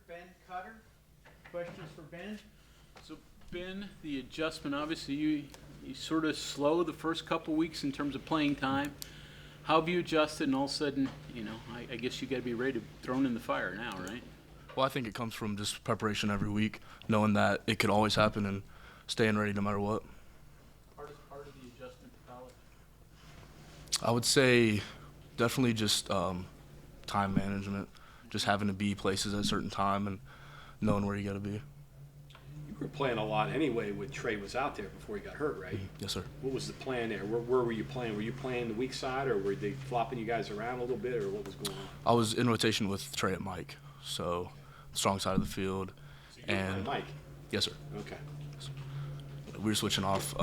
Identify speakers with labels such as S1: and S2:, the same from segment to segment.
S1: Ben Cutter. Questions for Ben?
S2: So Ben, the adjustment, obviously you sort of slow the first couple weeks in terms of playing time. How have you adjusted, and all of a sudden, I guess you got to be ready to thrown in the fire now, right?
S3: Well, I think it comes from just preparation every week, knowing that it could always happen and staying ready no matter what.
S2: Hardest part of the adjustment to college?
S3: I would say definitely just time management, just having to be places at a certain time and knowing where you got to be.
S4: You were playing a lot anyway when Trey was out there before he got hurt, right?
S3: Yes, sir.
S4: What was the plan there? Where were you playing? Were you playing the weak side, or were they flopping you guys around a little bit, or what was going on?
S3: I was in rotation with Trey at Mike, so strong side of the field.
S4: So you were playing Mike?
S3: Yes, sir.
S4: Okay.
S3: We were switching off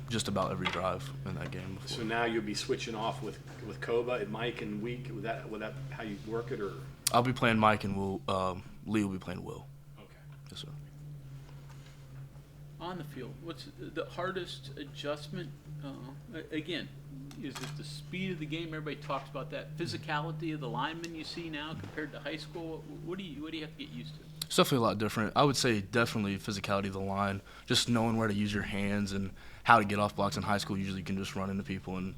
S3: just about every drive in that game before.
S4: So now you'll be switching off with Koba and Mike and Week. Was that how you work it, or?
S3: I'll be playing Mike and Lee will be playing Will.
S4: Okay.
S3: Yes, sir.
S2: On the field, what's the hardest adjustment? Again, is it the speed of the game? Everybody talks about that. Physicality of the linemen you see now compared to high school. What do you have to get used to?
S3: It's definitely a lot different. I would say definitely physicality of the line, just knowing where to use your hands and how to get off blocks. In high school, usually you can just run into people and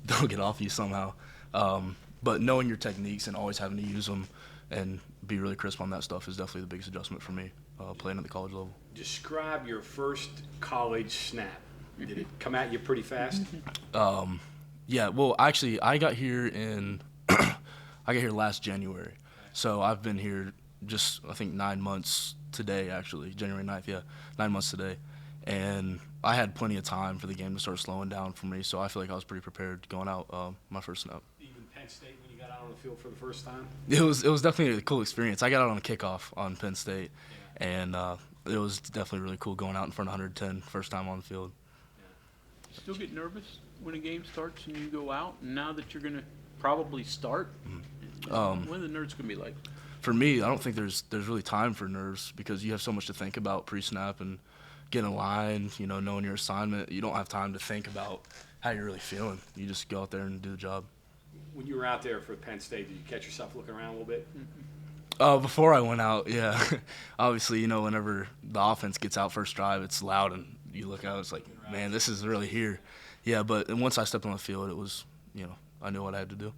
S3: they'll get off you somehow. But knowing your techniques and always having to use them and be really crisp on that stuff is definitely the biggest adjustment for me playing at the college level.
S4: Describe your first college snap. Did it come at you pretty fast?
S3: Yeah, well, actually, I got here last January. So I've been here just, I think, 9 months today, actually, January 9th, yeah, 9 months today. And I had plenty of time for the game to start slowing down for me, so I feel like I was pretty prepared going out my first snap.
S4: Even Penn State when you got out on the field for the first time?
S3: It was definitely a cool experience. I got out on a kickoff on Penn State, and it was definitely really cool going out in front of 110 first time on the field.
S2: Still get nervous when a game starts and you go out, and now that you're going to probably start, what are the nerves going to be like?
S3: For me, I don't think there's really time for nerves because you have so much to think about pre-snap and getting a line, knowing your assignment. You don't have time to think about how you're really feeling. You just go out there and do the job.
S4: When you were out there for Penn State, did you catch yourself looking around a little bit?
S3: Before I went out, yeah. Obviously, whenever the offense gets out first drive, it's loud, and you look out, it's like, man, this is really here. Yeah, but once I stepped on the field, it was, I knew what I had to do.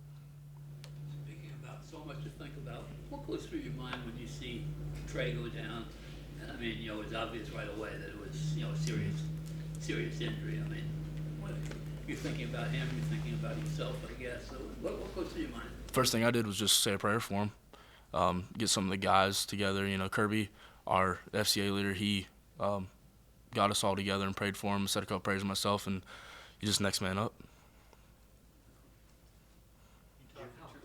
S5: Speaking about so much to think about, what goes through your mind when you see Trey go down? I mean, it's obvious right away that it was, serious injury. I mean, you're thinking about him, you're thinking about yourself, I guess. So what goes through your mind?
S3: First thing I did was just say a prayer for him, get some of the guys together. Kirby, our FCA leader, he got us all together and prayed for him, said a couple prayers myself, and you just next man up.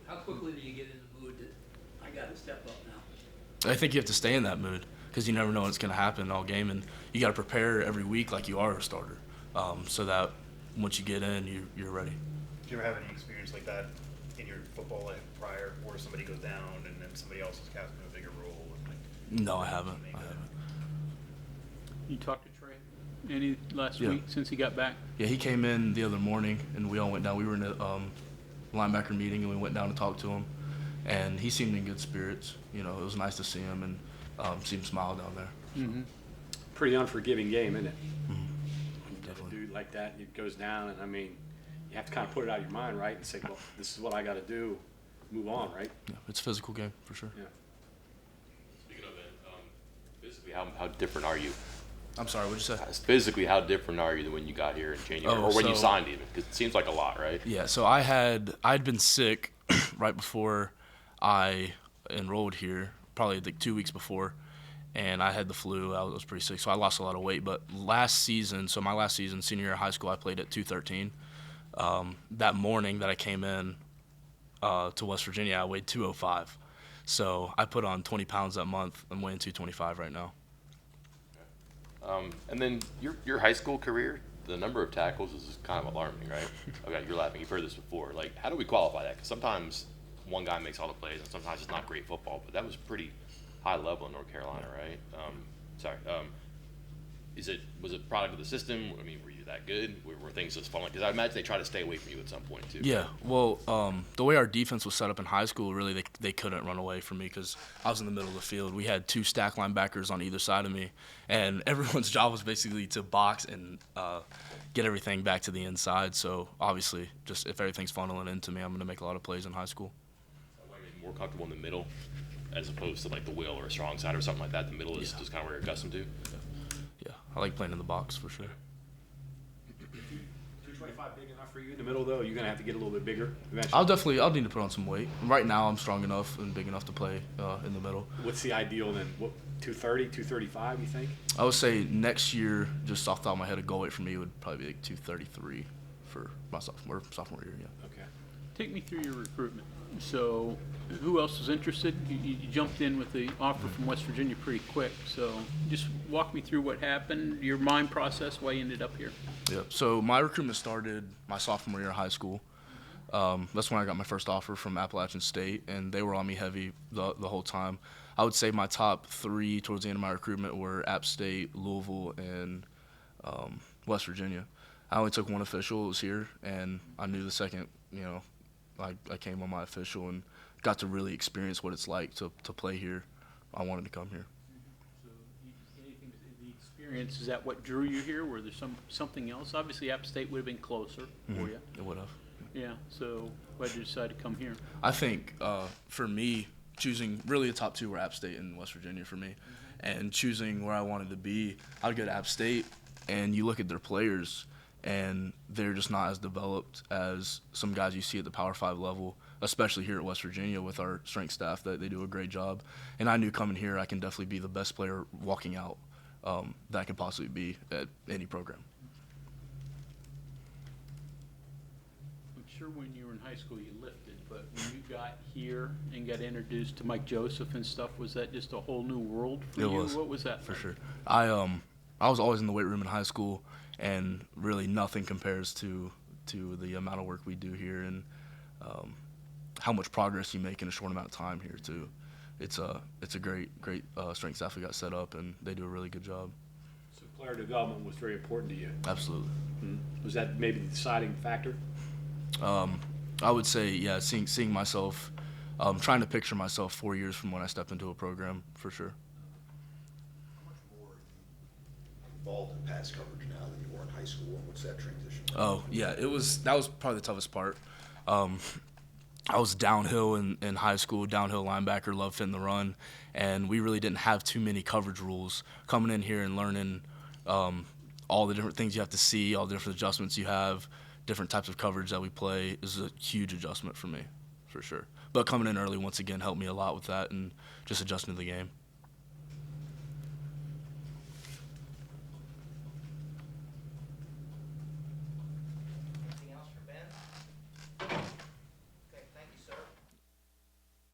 S5: How quickly do you get in the mood that I got to step up now?
S3: I think you have to stay in that mood because you never know what's going to happen all game, and you got to prepare every week like you are a starter, so that once you get in, you're ready.
S6: Did you ever have any experience like that in your football life prior, where somebody goes down and then somebody else is casting a bigger role?
S3: No, I haven't.
S2: You talked to Trey any last
S3: Yeah.
S2: week since he got back?
S3: Yeah, he came in the other morning, and we all went down. We were in a linebacker meeting, and we went down to talk to him, and he seemed in good spirits. It was nice to see him and see him smile down there.
S2: Mm-hmm.
S4: Pretty unforgiving game, isn't it?
S3: Mm-hmm.
S4: When you get a dude like that, it goes down, and you have to kind of put it out of your mind, right, and say, well, this is what I got to do, move on, right?
S3: Yeah, it's a physical game for sure.
S4: Yeah.
S7: Speaking of it, physically, how different are you?
S3: I'm sorry, what'd you say?
S7: Physically, how different are you than when you got here in January, or when you signed even? Because it seems like a lot, right?
S3: Yeah, so I'd been sick right before I enrolled here, probably like 2 weeks before, and I had the flu. I was pretty sick, so I lost a lot of weight. But my last season, senior year of high school, I played at 213. That morning that I came in to West Virginia, I weighed 205. So I put on 20 pounds that month. I'm weighing 225 right now.
S7: And then your high school career, the number of tackles is kind of alarming, right? Okay, you're laughing. You've heard this before. Like, how do we qualify that? Because sometimes one guy makes all the plays, and sometimes it's not great football. But that was pretty high level in North Carolina, right? was it product of the system? I mean, were you that good? Were things just falling? Because I imagine they try to stay away from you at some point too.
S3: Yeah, well, the way our defense was set up in high school, really, they couldn't run away from me because I was in the middle of the field. We had 2 stack linebackers on either side of me, and everyone's job was basically to box and get everything back to the inside. So, obviously, just if everything's funneling into me, I'm going to make a lot of plays in high school.
S7: That way you're more comfortable in the middle as opposed to like the will or a strong side or something like that. The middle is just kind of where you're accustomed to.
S3: Yeah, I like playing in the box for sure.
S4: 225 big enough for you in the middle, though? You're going to have to get a little bit bigger eventually?
S3: I'll need to put on some weight. Right now, I'm strong enough and big enough to play in the middle.
S4: What's the ideal then? What, 230, 235, you think?
S3: I would say next year, just off the top of my head, a goal weight for me would probably be like 233 for my sophomore year, yeah.
S4: Okay.
S2: Take me through your recruitment. So, who else was interested? You jumped in with the offer from West Virginia pretty quick. So, just walk me through what happened, your mind process, why you ended up here.
S3: Yep. So my recruitment started my sophomore year of high school. That's when I got my first offer from Appalachian State, and they were on me heavy the whole time. I would say my top 3 towards the end of my recruitment were App State, Louisville, and West Virginia. I only took one official. It was here, and I knew the second, I came on my official and got to really experience what it's like to play here. I wanted to come here.
S2: So, anything, the experience, is that what drew you here? Were there something else? Obviously, App State would have been closer for you.
S3: It would have.
S2: Yeah, so why did you decide to come here?
S3: I think for me, choosing really the top 2 were App State and West Virginia for me. And choosing where I wanted to be, I would go to App State, and you look at their players, and they're just not as developed as some guys you see at the Power 5 level, especially here at West Virginia with our strength staff. That they do a great job. And I knew coming here I can definitely be the best player walking out that I could possibly be at any program.
S2: I'm sure when you were in high school you lifted, but when you got here and got introduced to Mike Joseph and stuff, was that just a whole new world for you?
S3: It was.
S2: What was that
S3: For
S2: like?
S3: sure. I was always in the weight room in high school, and really nothing compares to the amount of work we do here and how much progress you make in a short amount of time here too. It's a great strength staff we got set up, and they do a really good job.
S4: So player development was very important to you.
S3: Absolutely.
S4: Was that maybe the deciding factor?
S3: I would say, yeah, seeing myself, trying to picture myself 4 years from when I step into a program, for sure.
S8: How much more are you involved in pass coverage now than you were in high school, and what's that transition like?
S3: Oh, yeah, that was probably the toughest part. I was downhill in high school, downhill linebacker, loved fitting the run, and we really didn't have too many coverage rules. Coming in here and learning all the different things you have to see, all the different adjustments you have, different types of coverage that we play is a huge adjustment for me, for sure. But coming in early, once again, helped me a lot with that and just adjusting to the game.